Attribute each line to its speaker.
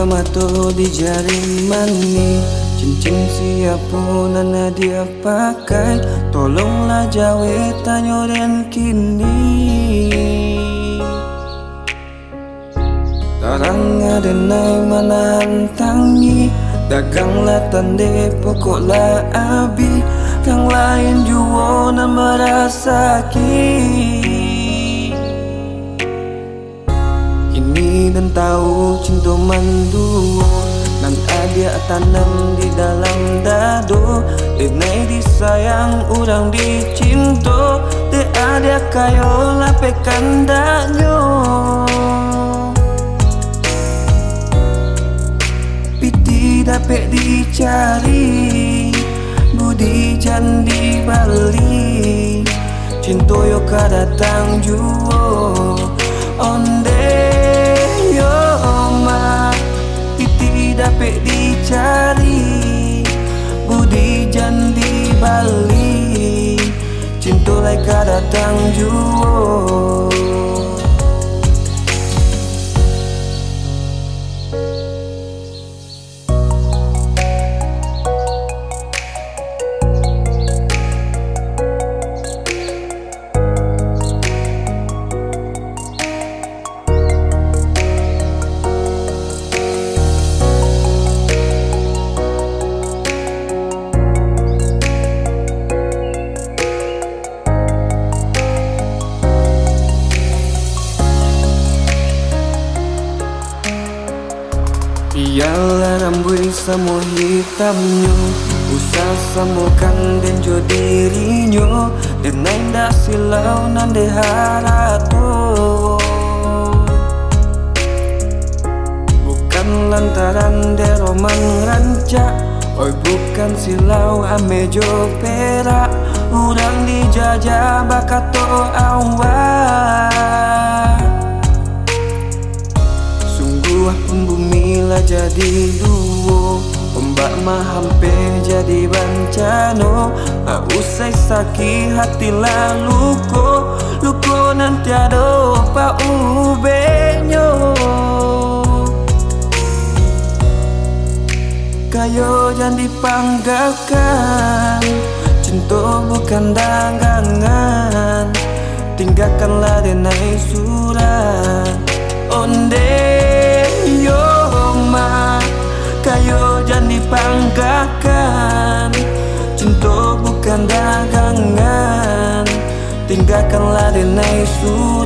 Speaker 1: mato di jari mani, cincin siapa nana dia pakai. Tolonglah jawe tanyo dan kini. Tarang ada nai mana hantangi, daganglah tande pokoklah abi. Yang lain juga na merasaki. Ini dan tahu cinta mandu nan ada tanam di dalam dado. Denai disayang orang dicinta, de ada kayo lapekan danyo. Piti dapat dicari, budi jandi bali. Cinta yo kadatang juo onde yo ma. Piti dapat dicari, budi jandi bali. Cinta lai kadatang juo. Ialah rambut sama hitamnya, usah samakan dan jo dirinya. Dan nanda silau nande harato, bukan lantaran de roman rancak. Oi bukan silau ame jo perak, udang dijajah bakato awak. Pun bumi lah jadi duo, ombak mah hampe jadi bencana. Usai sakit hati lalu luko nanti ada pa ubenyo. Kayo jangan dipanggakan, cinta bukan dagangan. Tinggalkanlah denai surat onde yo ma. Kayo jangan dipanggakan, cinta bukan dagangan. Tinggalkanlah denai surat